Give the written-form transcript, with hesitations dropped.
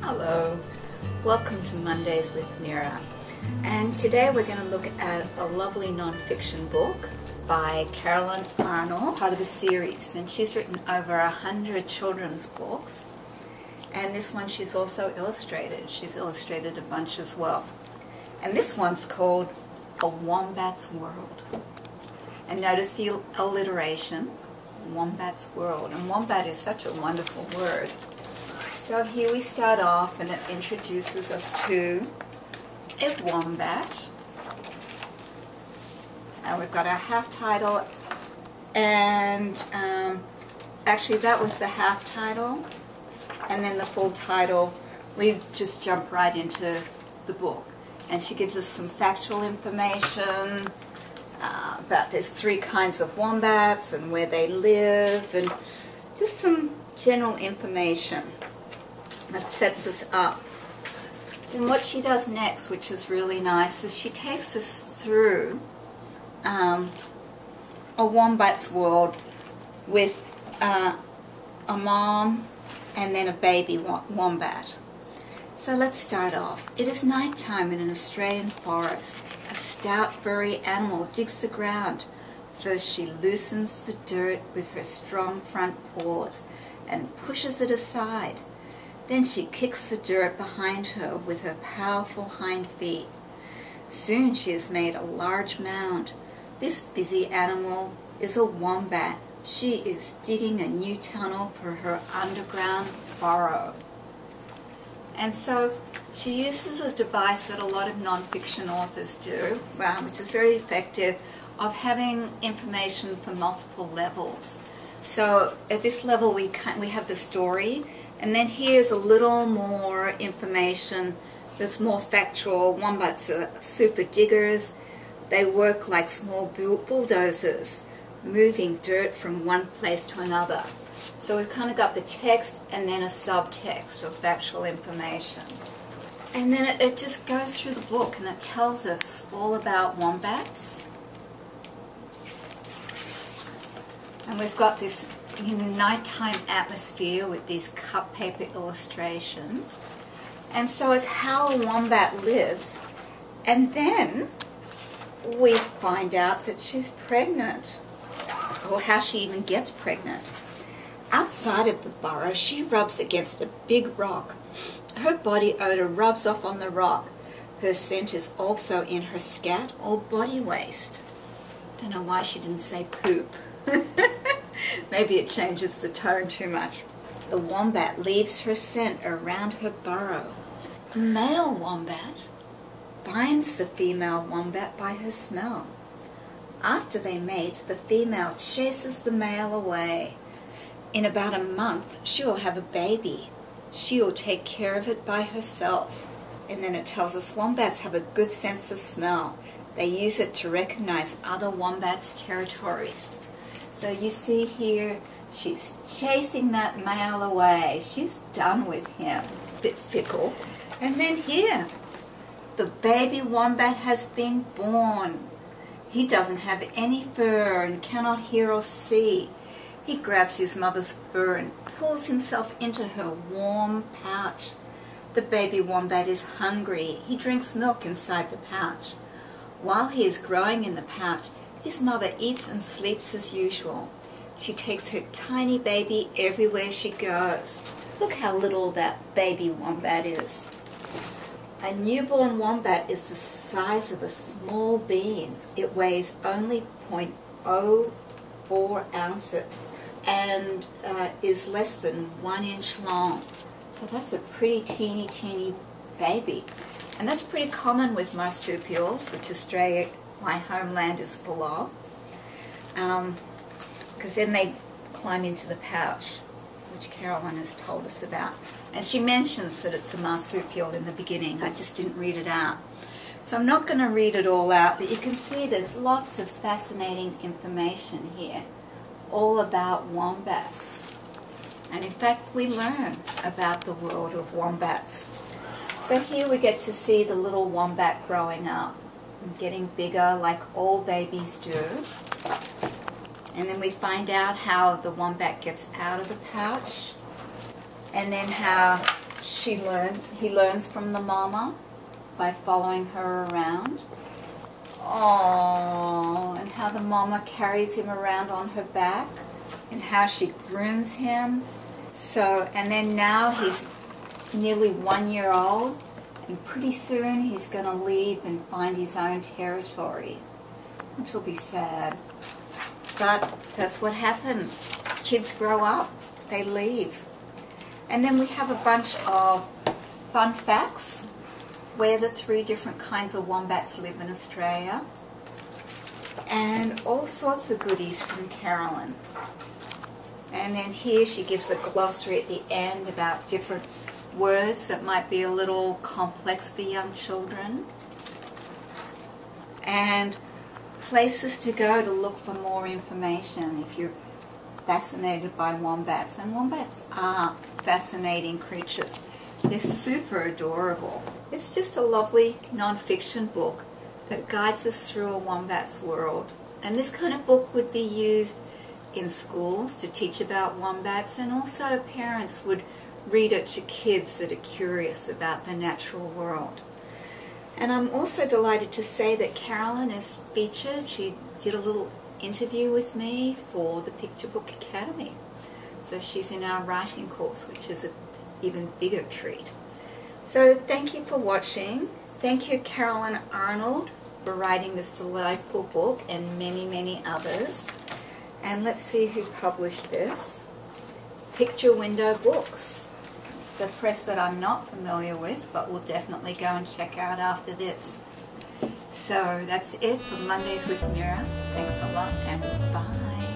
Hello, welcome to Mondays with Mira, and today we're going to look at a lovely non-fiction book by Caroline Arnold, part of a series, and she's written over 100 children's books, and this one she's also illustrated. She's illustrated a bunch as well, and this one's called A Wombat's World. And notice the alliteration, Wombat's World, and wombat is such a wonderful word. So here we start off, and it introduces us to a wombat. And we've got our half title, and actually that was the half title, and then the full title, we just jump right into the book. And she gives us some factual information about there's 3 kinds of wombats and where they live, and just some general information that sets us up. Then what she does next, which is really nice, is she takes us through a wombat's world with a mom and then a baby wombat. So let's start off. It is night time in an Australian forest. A stout furry animal digs the ground. First she loosens the dirt with her strong front paws and pushes it aside. Then she kicks the dirt behind her with her powerful hind feet. Soon she has made a large mound. This busy animal is a wombat. She is digging a new tunnel for her underground burrow. And so she uses a device that a lot of non-fiction authors do, which is very effective, of having information for multiple levels. So at this level we have the story, and then here's a little more information that's more factual. Wombats are super diggers. They work like small bulldozers, moving dirt from one place to another. So we've kind of got the text and then a subtext of factual information. And then it just goes through the book, and it tells us all about wombats. And we've got this nighttime atmosphere with these cut paper illustrations. And so it's how a wombat lives. And then we find out that she's pregnant, or how she even gets pregnant. Outside of the burrow, she rubs against a big rock. Her body odor rubs off on the rock. Her scent is also in her scat or body waste. Don't know why she didn't say poop. Maybe it changes the tone too much. The wombat leaves her scent around her burrow. The male wombat binds the female wombat by her smell. After they mate, the female chases the male away. In about a month, she will have a baby. She will take care of it by herself. And then it tells us wombats have a good sense of smell. They use it to recognize other wombats' territories. So you see here, she's chasing that male away. She's done with him. A bit fickle. And then here, the baby wombat has been born. He doesn't have any fur and cannot hear or see. He grabs his mother's fur and pulls himself into her warm pouch. The baby wombat is hungry. He drinks milk inside the pouch. While he is growing in the pouch, his mother eats and sleeps as usual. She takes her tiny baby everywhere she goes. Look how little that baby wombat is. A newborn wombat is the size of a small bean. It weighs only 0.04 ounces and is less than 1 inch long. So that's a pretty teeny baby. And that's pretty common with marsupials, which Australia, my homeland, is full of. Because then they climb into the pouch, which Caroline has told us about. And she mentions that it's a marsupial in the beginning. I just didn't read it out. So I'm not going to read it all out, but you can see there's lots of fascinating information here, all about wombats. And in fact, we learn about the world of wombats. So here we get to see the little wombat growing up and getting bigger like all babies do. And then we find out how the wombat gets out of the pouch, and then how he learns from the mama by following her around. Oh, and how the mama carries him around on her back and how she grooms him. So, and then now he's nearly 1 year old, and pretty soon he's going to leave and find his own territory, which will be sad. But that's what happens. Kids grow up, they leave. And then we have a bunch of fun facts, where the 3 different kinds of wombats live in Australia, and all sorts of goodies from Caroline. And then here she gives a glossary at the end about different words that might be a little complex for young children, and places to go to look for more information if you're fascinated by wombats. And wombats are fascinating creatures. They're super adorable. It's just a lovely non-fiction book that guides us through a wombat's world. And this kind of book would be used in schools to teach about wombats, and also parents would read it to kids that are curious about the natural world. And I'm also delighted to say that Caroline is featured. She did a little interview with me for the Picture Book Academy. So she's in our writing course, which is an even bigger treat. So thank you for watching. Thank you, Caroline Arnold, for writing this delightful book, and many, many others. And let's see who published this. Picture Window Books. The press that I'm not familiar with, but we'll definitely go and check out after this. So that's it for Mondays with Mira. Thanks a lot, and bye.